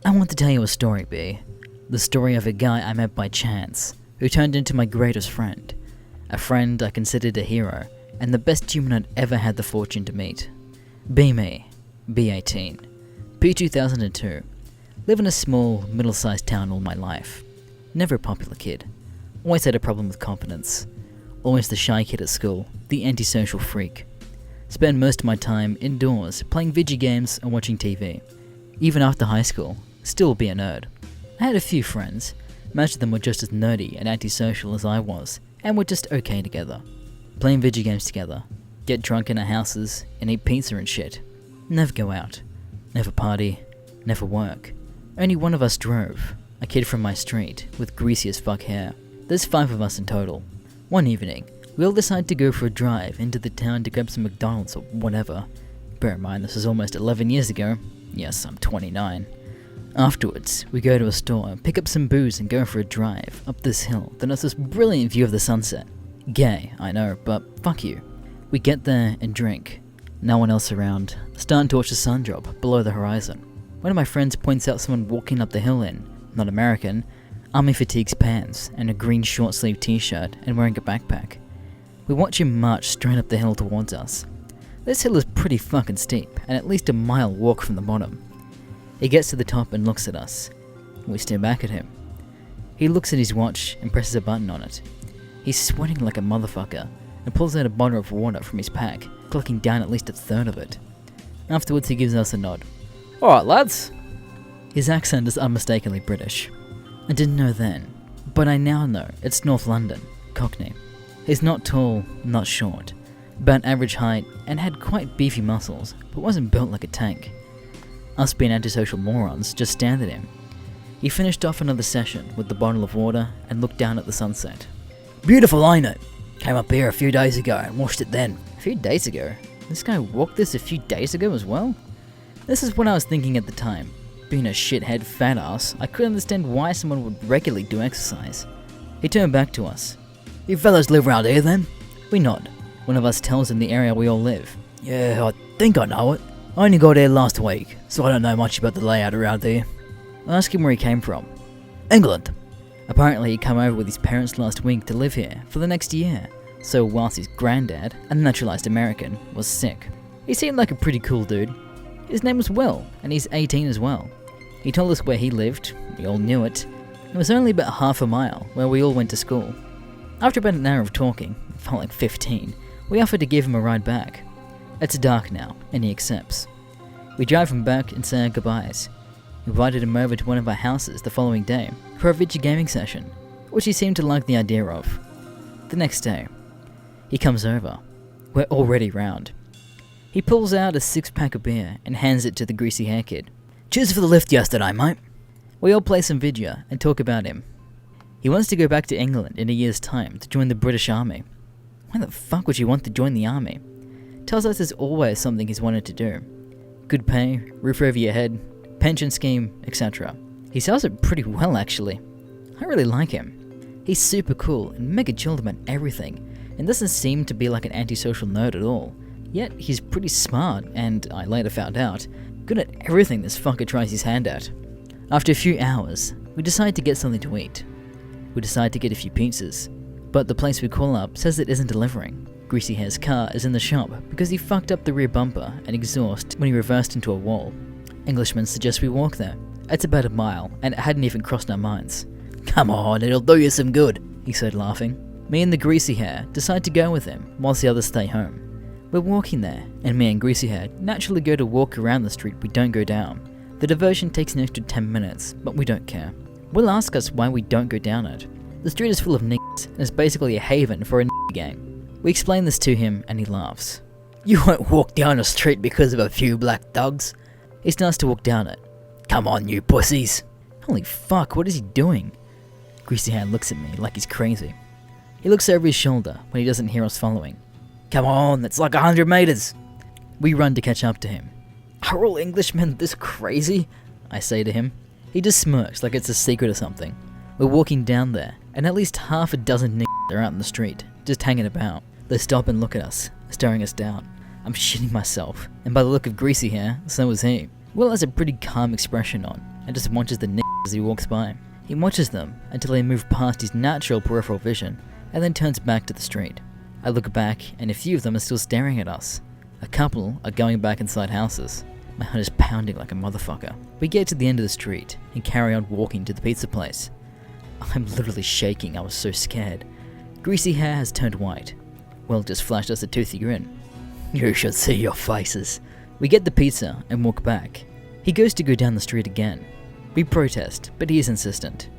I want to tell you a story, B. The story of a guy I met by chance, who turned into my greatest friend. A friend I considered a hero, and the best human I'd ever had the fortune to meet. Be me. B18. P2002. Live in a small, middle-sized town all my life. Never a popular kid. Always had a problem with confidence. Always the shy kid at school, the antisocial freak. Spend most of my time indoors, playing video games and watching TV. Even after high school, still be a nerd. I had a few friends. Most of them were just as nerdy and antisocial as I was, and were just okay together. Playing video games together, get drunk in our houses, and eat pizza and shit. Never go out. Never party. Never work. Only one of us drove, a kid from my street, with greasy as fuck hair. There's 5 of us in total. One evening, we all decided to go for a drive into the town to grab some McDonald's or whatever. Bear in mind, this was almost 11 years ago. Yes, I'm 29. Afterwards, we go to a store, pick up some booze and go for a drive up this hill that has this brilliant view of the sunset. Gay, I know, but fuck you. We get there and drink. No one else around. Starting to watch the sun drop below the horizon. One of my friends points out someone walking up the hill in, not American, army fatigues pants and a green short-sleeved t-shirt and wearing a backpack. We watch him march straight up the hill towards us. This hill is pretty fucking steep and at least a mile walk from the bottom. He gets to the top and looks at us. We stare back at him. He looks at his watch and presses a button on it. He's sweating like a motherfucker and pulls out a bottle of water from his pack, clicking down at least a third of it. Afterwards he gives us a nod. "Alright lads." His accent is unmistakably British. I didn't know then, but I now know it's North London, Cockney. He's not tall, not short, about average height and had quite beefy muscles, but wasn't built like a tank. Us being antisocial morons just stared at him. He finished off another session with the bottle of water and looked down at the sunset. "Beautiful, ain't it? Came up here a few days ago and watched it then." A few days ago? This guy walked this a few days ago as well? This is what I was thinking at the time. Being a shithead fat ass, I couldn't understand why someone would regularly do exercise. He turned back to us. "You fellas live round here then?" We nod. One of us tells him the area we all live. "Yeah, I think I know it. I only got here last week, so I don't know much about the layout around here." I asked him where he came from. "England." Apparently he'd come over with his parents last week to live here for the next year, so whilst his granddad, a naturalised American, was sick. He seemed like a pretty cool dude. His name was Will, and he's 18 as well. He told us where he lived, we all knew it. It was only about half a mile where we all went to school. After about an hour of talking, it felt like 15, we offered to give him a ride back. It's dark now, and he accepts. We drive him back and say our goodbyes. We invited him over to one of our houses the following day for a video gaming session, which he seemed to like the idea of. The next day, he comes over. We're already round. He pulls out a 6-pack of beer and hands it to the greasy hair kid. "Cheers for the lift yesterday, mate." We all play some video and talk about him. He wants to go back to England in a year's time to join the British Army. Why the fuck would you want to join the army? Tells us there's always something he's wanted to do. Good pay, roof over your head, pension scheme, etc. He sells it pretty well actually. I really like him. He's super cool and mega chilled about everything, and doesn't seem to be like an antisocial nerd at all. Yet he's pretty smart, and I later found out, good at everything this fucker tries his hand at. After a few hours, we decide to get something to eat. We decide to get a few pizzas, but the place we call up says it isn't delivering. Greasy Hair's car is in the shop because he fucked up the rear bumper and exhaust when he reversed into a wall. Englishman suggests we walk there. It's about a mile, and it hadn't even crossed our minds. "Come on, it'll do you some good," he said laughing. Me and the Greasy Hair decide to go with him, whilst the others stay home. We're walking there, and me and Greasy Hair naturally go to walk around the street we don't go down. The diversion takes an extra 10 minutes, but we don't care. Will asks us why we don't go down it. The street is full of niggas, and it's basically a haven for a nigga gang. We explain this to him, and he laughs. "You won't walk down a street because of a few black dogs." He starts to walk down it. "Come on, you pussies." Holy fuck, what is he doing? Greasy Hair looks at me like he's crazy. He looks over his shoulder when he doesn't hear us following. "Come on, it's like 100 meters. We run to catch up to him. "Are all Englishmen this crazy?" I say to him. He just smirks like it's a secret or something. We're walking down there, and at least half a dozen niggas are out in the street, just hanging about. They stop and look at us, staring us down. I'm shitting myself, and by the look of Greasy Hair, so is he. Will has a pretty calm expression on. and just watches the as he walks by. He watches them until they move past his natural peripheral vision, and then turns back to the street. I look back, and a few of them are still staring at us. A couple are going back inside houses. My heart is pounding like a motherfucker. We get to the end of the street, and carry on walking to the pizza place. I'm literally shaking, I was so scared. Greasy hair has turned white. Will just flashed us a toothy grin. You should see your faces. We get the pizza and walk back. He goes to go down the street again. We protest, but he is insistent.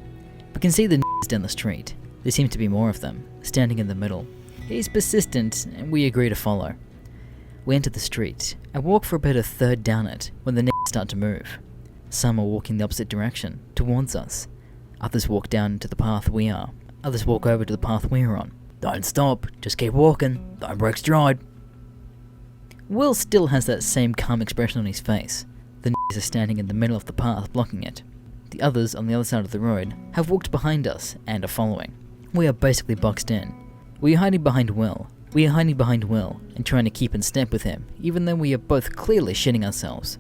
We can see the down the street. There seem to be more of them, standing in the middle. He's persistent, and we agree to follow. We enter the street, and walk for about a third down it when the start to move. Some are walking the opposite direction, towards us. Others walk down into the path we are. Others walk over to the path we're on. Don't stop, just keep walking, don't break stride. Will still has that same calm expression on his face. The are standing in the middle of the path, blocking it. The others on the other side of the road have walked behind us and are following. We are basically boxed in. We are hiding behind Will. And trying to keep in step with him, even though we are both clearly shitting ourselves.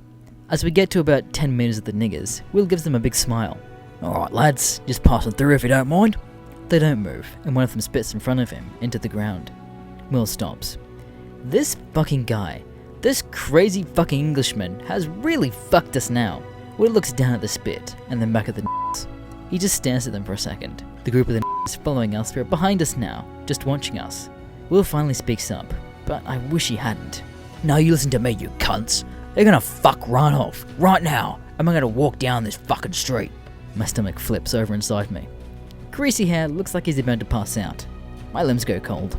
As we get to about 10 meters of the niggers, Will gives them a big smile. Alright lads, just passing through if you don't mind. They don't move, and one of them spits in front of him, into the ground. Will stops. This fucking guy, this crazy fucking Englishman, has really fucked us now. Will looks down at the spit, and then back at the He just stares at them for a second. The group of the following us are behind us now, just watching us. Will finally speaks up, but I wish he hadn't. Now you listen to me, you cunts. They're gonna fuck right off, right now. I'm gonna walk down this fucking street. My stomach flips over inside me. Greasy hair looks like he's about to pass out. My limbs go cold.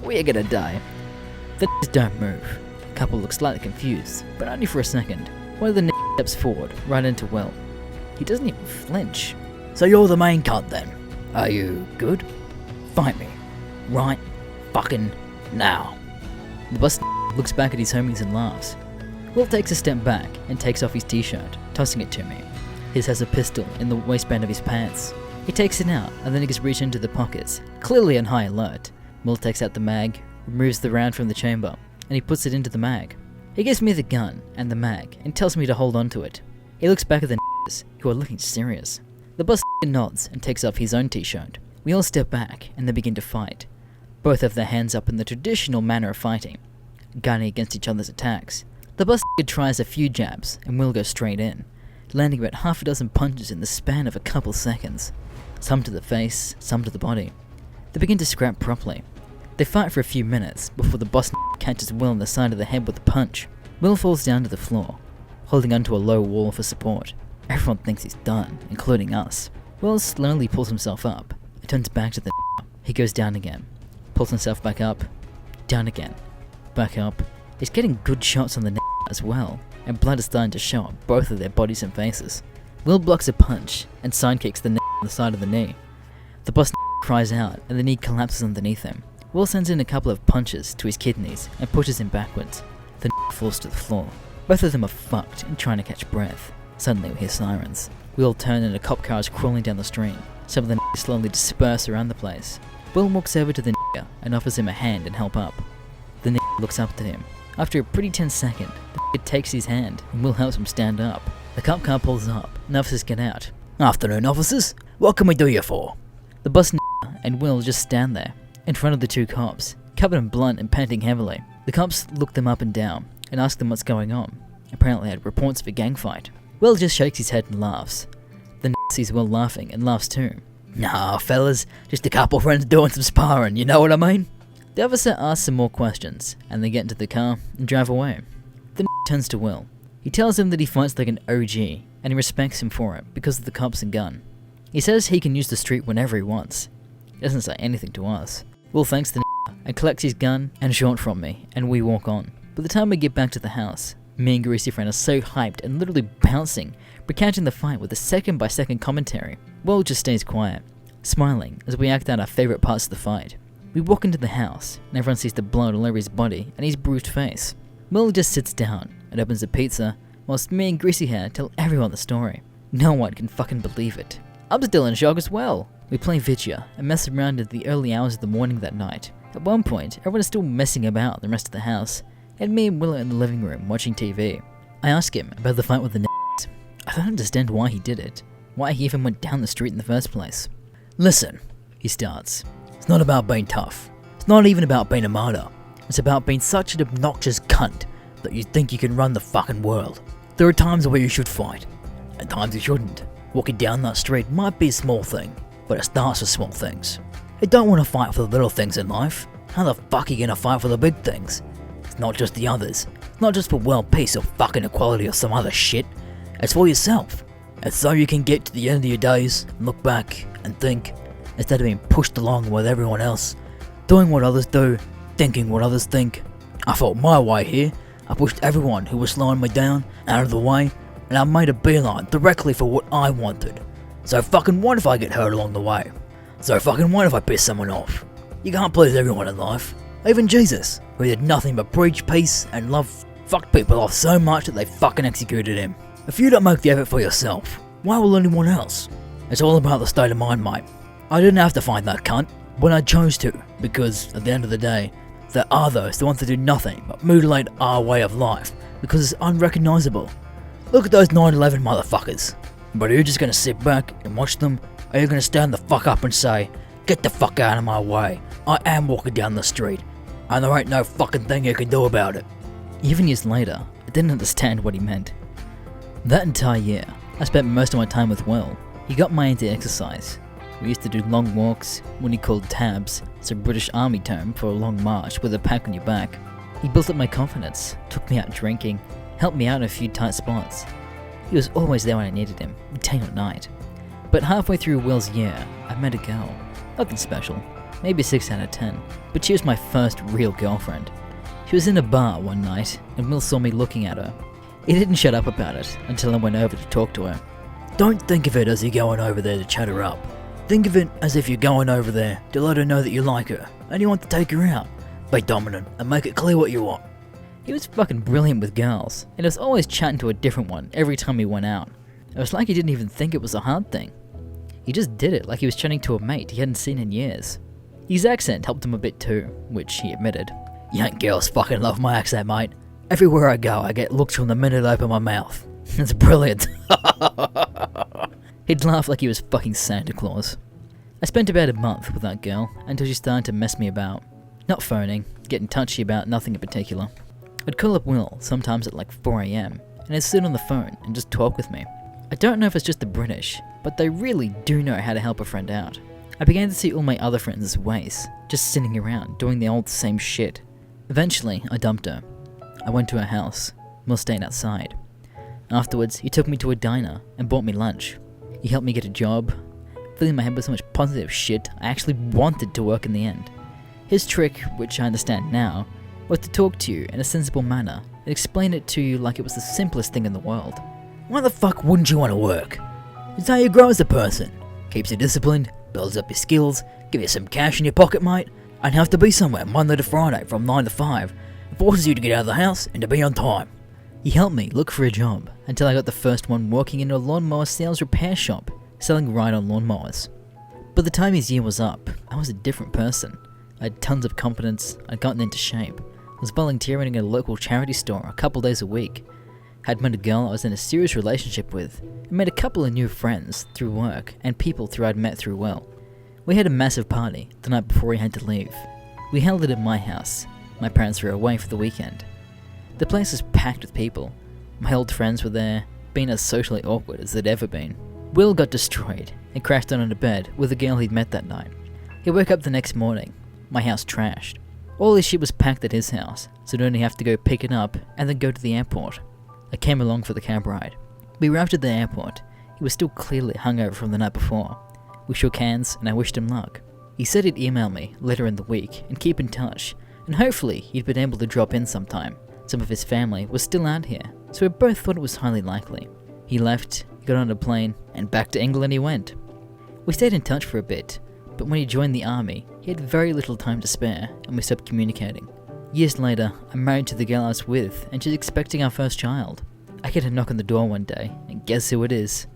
We're gonna die. The don't move. The couple looks slightly confused, but only for a second. One of the steps forward, right into Will. He doesn't even flinch. So you're the main cunt then? Are you good? Fight me. Right fucking now. The boss looks back at his homies and laughs. Will takes a step back and takes off his t-shirt, tossing it to me. His has a pistol in the waistband of his pants. He takes it out and then he gets reached into the pockets, clearly on high alert. Will takes out the mag, removes the round from the chamber, and he puts it into the mag. He gives me the gun and the mag and tells me to hold on to it. He looks back at the who are looking serious. The boss nods and takes off his own t-shirt. We all step back and they begin to fight. Both have their hands up in the traditional manner of fighting, gunning against each other's attacks. The boss tries a few jabs and Will goes straight in, landing about half a dozen punches in the span of a couple seconds. Some to the face, some to the body. They begin to scrap properly. They fight for a few minutes before the boss catches Will on the side of the head with a punch. Will falls down to the floor, holding onto a low wall for support. Everyone thinks he's done, including us. Will slowly pulls himself up and turns back to the He goes down again, pulls himself back up, down again, back up. He's getting good shots on the as well, and blood is starting to show on both of their bodies and faces. Will blocks a punch and sidekicks the on the side of the knee. The boss cries out and the knee collapses underneath him. Will sends in a couple of punches to his kidneys and pushes him backwards. The falls to the floor. Both of them are fucked and trying to catch breath. Suddenly we hear sirens. We all turn and a cop car is crawling down the street. Some of the slowly disperse around the place. Will walks over to the and offers him a hand and help up. The looks up to him. After a pretty tense second, the takes his hand and Will helps him stand up. The cop car pulls up and officers get out. Afternoon officers, what can we do you for? The boss and Will just stand there, in front of the two cops, covered in blood and panting heavily. The cops look them up and down and ask them what's going on. Apparently had reports of a gang fight. Will just shakes his head and laughs. The sees Will laughing and laughs too. Nah, fellas, just a couple friends doing some sparring, you know what I mean? The officer asks some more questions, and they get into the car and drive away. The turns to Will. He tells him that he fights like an OG, and he respects him for it because of the cops and gun. He says he can use the street whenever he wants. He doesn't say anything to us. Will thanks the and collects his gun and short from me, and we walk on. By the time we get back to the house, me and Greasy Friend are so hyped and literally bouncing, recounting the fight with a second-by-second commentary. Will just stays quiet, smiling as we act out our favourite parts of the fight. We walk into the house, and everyone sees the blood all over his body and his bruised face. Will just sits down and opens a pizza, whilst me and Greasy Hair tell everyone the story. No one can fucking believe it. I'm still in shock as well. We play Vidya and mess around in the early hours of the morning that night. At one point, everyone is still messing about the rest of the house, and me and Will are in the living room watching TV. I ask him about the fight with the I don't understand why he did it, why he even went down the street in the first place. "Listen," he starts. "It's not about being tough. It's not even about being a martyr. It's about being such an obnoxious cunt that you think you can run the fucking world. There are times where you should fight, and times you shouldn't. Walking down that street might be a small thing, but it starts with small things. You don't want to fight for the little things in life. How the fuck are you gonna fight for the big things? It's not just the others. It's not just for world peace or fucking equality or some other shit. It's for yourself. It's so you can get to the end of your days and look back and think, instead of being pushed along with everyone else, doing what others do, thinking what others think. I fought my way here. I pushed everyone who was slowing me down out of the way, and I made a beeline directly for what I wanted. So fucking what if I get hurt along the way? So fucking what if I piss someone off? You can't please everyone in life. Even Jesus, who did nothing but preach peace and love, fucked people off so much that they fucking executed him. If you don't make the effort for yourself, why will anyone else? It's all about the state of mind, mate. I didn't have to find that cunt, but I chose to, because at the end of the day, there are those that want to do nothing but mutilate our way of life because it's unrecognisable. Look at those 9/11 motherfuckers. But are you just gonna sit back and watch them? Or are you gonna stand the fuck up and say, "Get the fuck out of my way, I am walking down the street, and there ain't no fucking thing you can do about it"? Even years later, I didn't understand what he meant. That entire year, I spent most of my time with Will. He got me into exercise. We used to do long walks, when he called tabs. It's a British army term for a long march with a pack on your back. He built up my confidence, took me out drinking, helped me out in a few tight spots. He was always there when I needed him, day or night. But halfway through Will's year, I met a girl. Nothing special, maybe 6 out of 10, but she was my first real girlfriend. She was in a bar one night, and Will saw me looking at her. He didn't shut up about it until I went over to talk to her. Don't think of it as you're going over there to chat her up. Think of it as if you're going over there to let her know that you like her, and you want to take her out. Be dominant, and make it clear what you want. He was fucking brilliant with girls, and was always chatting to a different one every time he went out. It was like he didn't even think it was a hard thing. He just did it like he was chatting to a mate he hadn't seen in years. His accent helped him a bit too, which he admitted. "Young girls fucking love my accent, mate. Everywhere I go, I get looks from the minute I open my mouth. It's brilliant." He'd laugh like he was fucking Santa Claus. I spent about a month with that girl until she started to mess me about. Not phoning, getting touchy about nothing in particular. I'd call up Will sometimes at like 4 AM, and he'd sit on the phone and just talk with me. I don't know if it's just the British, but they really do know how to help a friend out. I began to see all my other friends as waste, just sitting around doing the old same shit. Eventually, I dumped her. I went to her house. Will stayed outside. Afterwards, he took me to a diner and bought me lunch. He helped me get a job, filling my head with so much positive shit I actually wanted to work in the end. His trick, which I understand now, was to talk to you in a sensible manner and explain it to you like it was the simplest thing in the world. Why the fuck wouldn't you want to work? It's how you grow as a person. Keeps you disciplined, builds up your skills, give you some cash in your pocket, mate, and have to be somewhere Monday to Friday from 9 to 5. It forces you to get out of the house and to be on time. He helped me look for a job until I got the first one working in a lawnmower sales repair shop, selling ride-on lawnmowers. By the time his year was up, I was a different person. I had tons of confidence, I'd gotten into shape, was volunteering at a local charity store a couple days a week, had met a girl I was in a serious relationship with, and made a couple of new friends through work and people I'd met through Will. We had a massive party the night before he had to leave. We held it at my house. My parents were away for the weekend. The place was packed with people. My old friends were there, being as socially awkward as they'd ever been. Will got destroyed and crashed on into bed with the girl he'd met that night. He woke up the next morning, my house trashed. All his shit was packed at his house, so I'd only have to go pick it up and then go to the airport. I came along for the cab ride. We arrived at the airport. He was still clearly hungover from the night before. We shook hands and I wished him luck. He said he'd email me later in the week and keep in touch, and hopefully he'd been able to drop in sometime. Some of his family was still out here, so we both thought it was highly likely. He left, got on a plane, and back to England he went. We stayed in touch for a bit, but when he joined the army, he had very little time to spare, and we stopped communicating. Years later, I'm married to the girl I was with, and she's expecting our first child. I get a knock on the door one day, and guess who it is?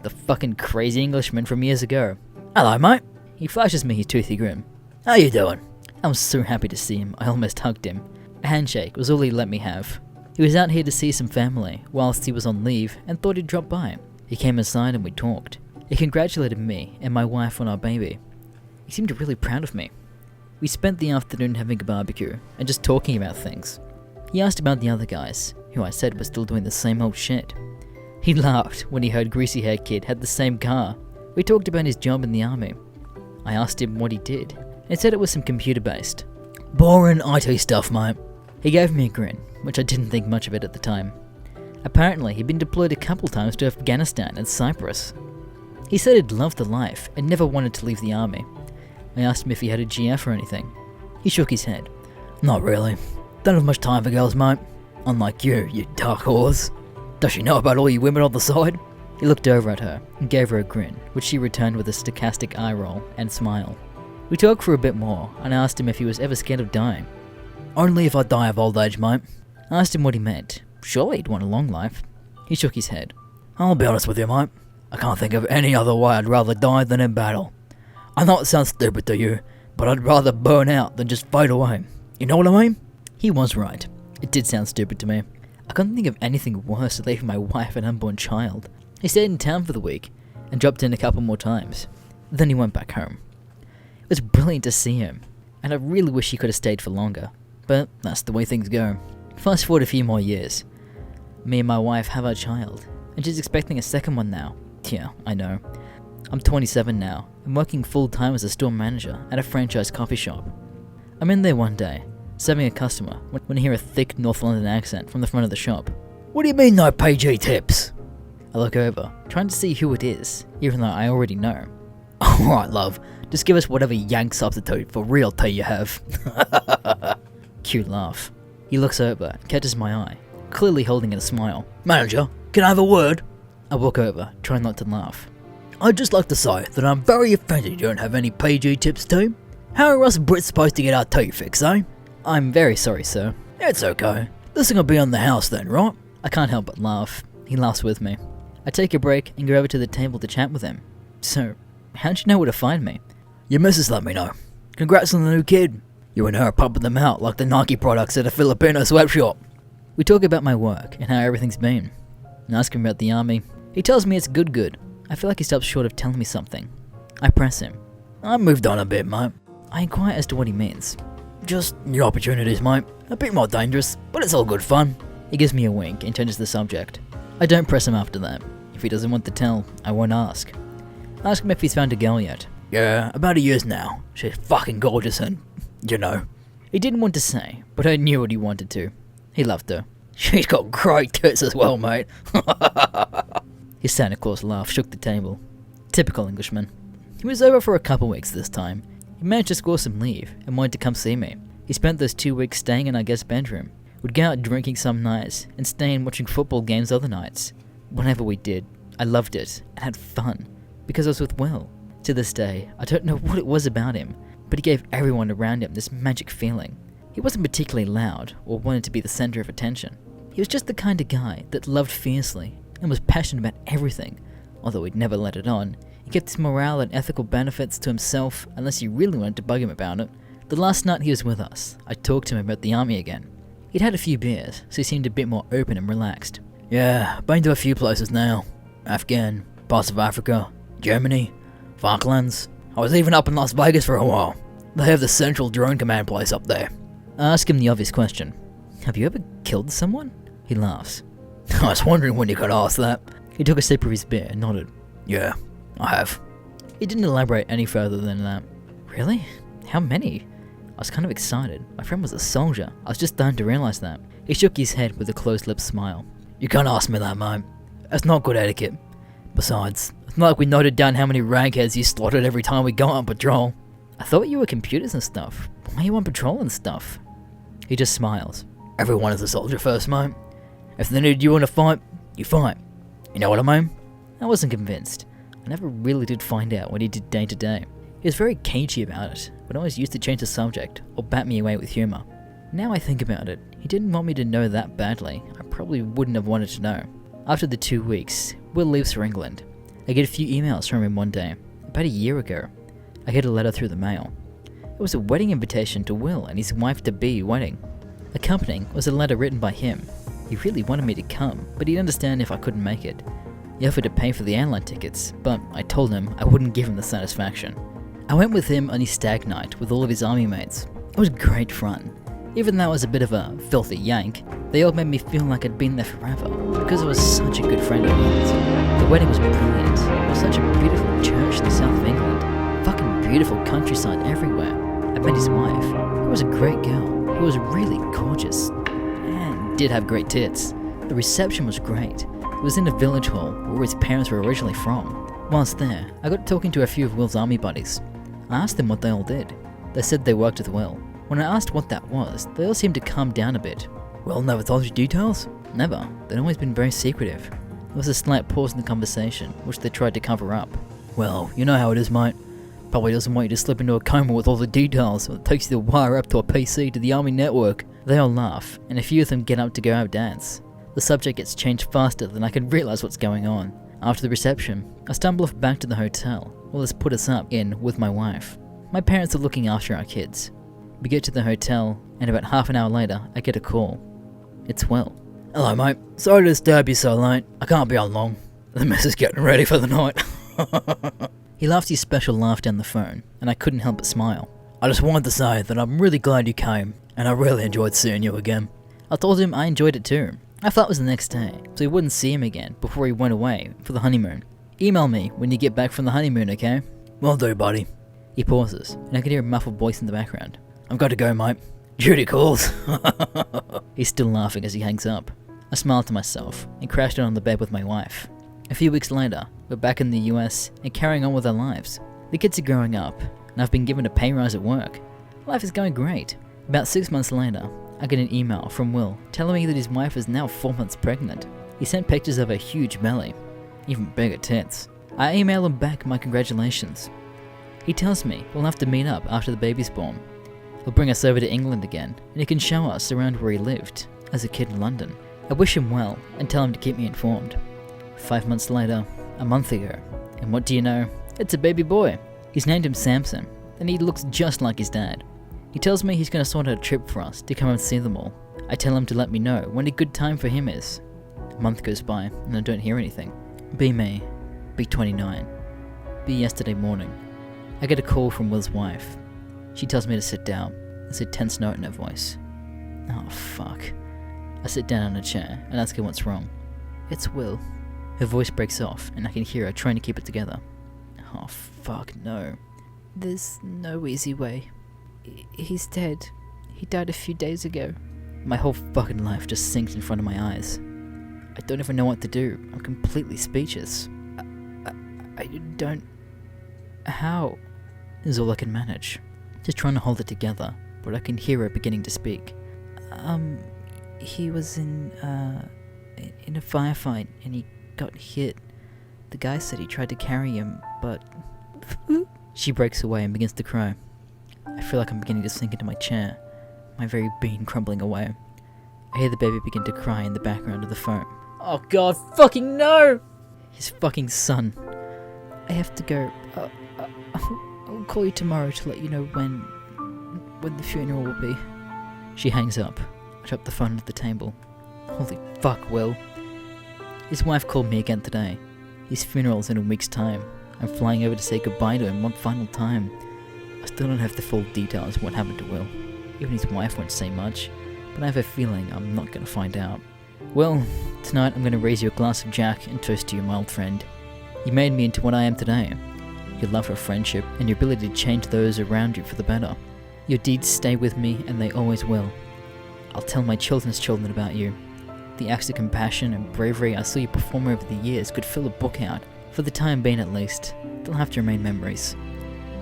The fucking crazy Englishman from years ago. "Hello, mate." He flashes me his toothy grin. "How you doing?" I was so happy to see him, I almost hugged him. A handshake was all he let me have. He was out here to see some family whilst he was on leave and thought he'd drop by. He came inside and we talked. He congratulated me and my wife on our baby. He seemed really proud of me. We spent the afternoon having a barbecue and just talking about things. He asked about the other guys, who I said were still doing the same old shit. He laughed when he heard greasy-haired kid had the same car. We talked about his job in the army. I asked him what he did, and he said it was some computer-based. Boring IT stuff, mate. He gave me a grin, which I didn't think much of it at the time. Apparently, he'd been deployed a couple times to Afghanistan and Cyprus. He said he'd loved the life and never wanted to leave the army. I asked him if he had a GF or anything. He shook his head. Not really. Don't have much time for girls, mate. Unlike you dark horse. Does she know about all you women on the side? He looked over at her and gave her a grin, which she returned with a stochastic eye roll and smile. We talked for a bit more, and I asked him if he was ever scared of dying. Only if I die of old age, mate. I asked him what he meant. Surely he'd want a long life. He shook his head. I'll be honest with you, mate. I can't think of any other way I'd rather die than in battle. I know it sounds stupid to you, but I'd rather burn out than just fade away. You know what I mean? He was right. It did sound stupid to me. I couldn't think of anything worse than leaving my wife and unborn child. He stayed in town for the week and dropped in a couple more times. Then he went back home. It was brilliant to see him, and I really wish he could have stayed for longer, but that's the way things go. Fast forward a few more years. Me and my wife have our child, and she's expecting a second one now. Yeah, I know. I'm 27 now, and working full-time as a store manager at a franchise coffee shop. I'm in there one day, serving a customer, when I hear a thick North London accent from the front of the shop. What do you mean no PG tips? I look over, trying to see who it is, even though I already know. Alright, love, just give us whatever yank substitute for real tea you have. Cute laugh. He looks over and catches my eye, clearly holding it a smile. Manager, can I have a word? I walk over, trying not to laugh. I'd just like to say that I'm very offended you don't have any PG tips, team. How are us Brits supposed to get our tea fix, eh? I'm very sorry, sir. It's okay. This thing will be on the house then, right? I can't help but laugh. He laughs with me. I take a break and go over to the table to chat with him. So, how'd you know where to find me? Your missus let me know. Congrats on the new kid. You and her are pumping them out like the Nike products at a Filipino sweatshop. We talk about my work and how everything's been. I ask him about the army. He tells me it's good. I feel like he stops short of telling me something. I press him. I moved on a bit, mate. I inquire as to what he means. Just new opportunities, mate. A bit more dangerous, but it's all good fun. He gives me a wink and changes the subject. I don't press him after that. If he doesn't want to tell, I won't ask. I ask him if he's found a girl yet. Yeah, about a year's now. She's fucking gorgeous and, you know. He didn't want to say, but I knew what he wanted to. He loved her. She's got great tits as well, mate. His Santa Claus laugh shook the table. Typical Englishman. He was over for a couple weeks this time. He managed to score some leave and wanted to come see me. He spent those 2 weeks staying in our guest bedroom. We'd go out drinking some nights and staying watching football games other nights. Whenever we did, I loved it and had fun because I was with Will. To this day, I don't know what it was about him, but he gave everyone around him this magic feeling. He wasn't particularly loud or wanted to be the center of attention. He was just the kind of guy that loved fiercely and was passionate about everything. Although he'd never let it on, he kept his morale and ethical benefits to himself unless you really wanted to bug him about it. The last night he was with us, I talked to him about the army again. He'd had a few beers, so he seemed a bit more open and relaxed. Yeah, been to a few places now. Afghan, parts of Africa, Germany, Falklands. I was even up in Las Vegas for a while. They have the Central Drone Command place up there. I ask him the obvious question. Have you ever killed someone? He laughs. I was wondering when you could ask that. He took a sip of his beer and nodded. Yeah, I have. He didn't elaborate any further than that. Really? How many? I was kind of excited. My friend was a soldier. I was just starting to realize that. He shook his head with a closed-lipped smile. You can't ask me that, mate. That's not good etiquette. Besides, it's not like we noted down how many ragheads you slaughtered every time we got on patrol. I thought you were computers and stuff. Why are you on patrol and stuff? He just smiles. Everyone is a soldier first, mate. If they need you in a fight, you fight. You know what I mean? I wasn't convinced. I never really did find out what he did day to day. He was very cagey about it, but always used to change the subject or bat me away with humour. Now I think about it, he didn't want me to know that badly. I probably wouldn't have wanted to know. After the 2 weeks, Will leaves for England. I get a few emails from him one day, about a year ago. I get a letter through the mail. It was a wedding invitation to Will and his wife-to-be wedding. Accompanying was a letter written by him. He really wanted me to come, but he'd understand if I couldn't make it. He offered to pay for the airline tickets, but I told him I wouldn't give him the satisfaction. I went with him on his stag night with all of his army mates. It was great fun. Even though I was a bit of a filthy yank, they all made me feel like I'd been there forever, because I was such a good friend of theirs. The wedding was brilliant. It was such a beautiful church in the south of England. Fucking beautiful countryside everywhere. I met his wife. She was a great girl. Who was really gorgeous. And did have great tits. The reception was great. It was in a village hall where his parents were originally from. Whilst there, I got talking to a few of Will's army buddies. I asked them what they all did. They said they worked with Will. When I asked what that was, they all seemed to calm down a bit. Will never told you details? Never. They'd always been very secretive. There was a slight pause in the conversation, which they tried to cover up. Well, you know how it is, mate. Probably doesn't want you to slip into a coma with all the details, or it takes you to wire up to a PC to the army network. They all laugh, and a few of them get up to go out dance. The subject gets changed faster than I can realise what's going on. After the reception, I stumble off back to the hotel. Will has put us up in with my wife. My parents are looking after our kids. We get to the hotel, and about half an hour later, I get a call. It's Will. Hello, mate. Sorry to disturb you so late. I can't be on long. The missus getting ready for the night. He laughed his special laugh down the phone, and I couldn't help but smile. I just wanted to say that I'm really glad you came, and I really enjoyed seeing you again. I told him I enjoyed it too. I thought it was the next day, so he wouldn't see him again before he went away for the honeymoon. Email me when you get back from the honeymoon, okay? Will do, buddy. He pauses, and I can hear a muffled voice in the background. I've got to go, mate. Judy calls. He's still laughing as he hangs up. I smiled to myself and crashed down on the bed with my wife. A few weeks later, we're back in the US and carrying on with our lives. The kids are growing up, and I've been given a pay rise at work. Life is going great. About 6 months later, I get an email from Will telling me that his wife is now 4 months pregnant. He sent pictures of her huge belly, even bigger tits. I email him back my congratulations. He tells me we'll have to meet up after the baby's born. He'll bring us over to England again, and he can show us around where he lived as a kid in London. I wish him well and tell him to keep me informed. 5 months later, a month ago, and what do you know? It's a baby boy. He's named him Samson, and he looks just like his dad. He tells me he's going to sort out a trip for us to come and see them all. I tell him to let me know when a good time for him is. A month goes by, and I don't hear anything. Be me. Be 29. Be yesterday morning. I get a call from Will's wife. She tells me to sit down. There's a tense note in her voice. Oh, fuck. I sit down on a chair and ask her what's wrong. It's Will. Her voice breaks off, and I can hear her trying to keep it together. Oh, fuck, no. There's no easy way. He's dead. He died a few days ago. My whole fucking life just sinks in front of my eyes. I don't even know what to do. I'm completely speechless. I don't... How? Is all I can manage. Just trying to hold it together, but I can hear her beginning to speak. He was in a firefight, and he got hit. The guy said he tried to carry him, but... She breaks away and begins to cry. I feel like I'm beginning to sink into my chair, my very being crumbling away. I hear the baby begin to cry in the background of the phone. Oh god, fucking no! His fucking son. I have to go. I'll call you tomorrow to let you know when the funeral will be. She hangs up. I drop the phone at the table. Holy fuck, Will. His wife called me again today. His funeral's in a week's time. I'm flying over to say goodbye to him one final time. I still don't have the full details of what happened to Will. Even his wife won't say much, but I have a feeling I'm not going to find out. Well, tonight I'm going to raise you a glass of Jack and toast to you, my old friend. You made me into what I am today. Your love for friendship and your ability to change those around you for the better. Your deeds stay with me, and they always will. I'll tell my children's children about you. The acts of compassion and bravery I saw you perform over the years could fill a book out. For the time being at least, they'll have to remain memories.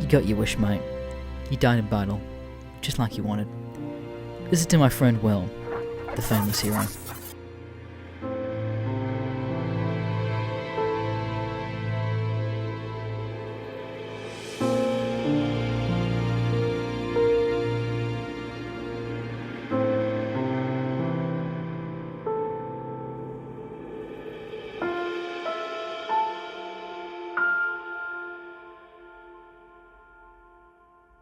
You got your wish, mate. You died in battle, just like you wanted. This is to my friend Will, the famous hero.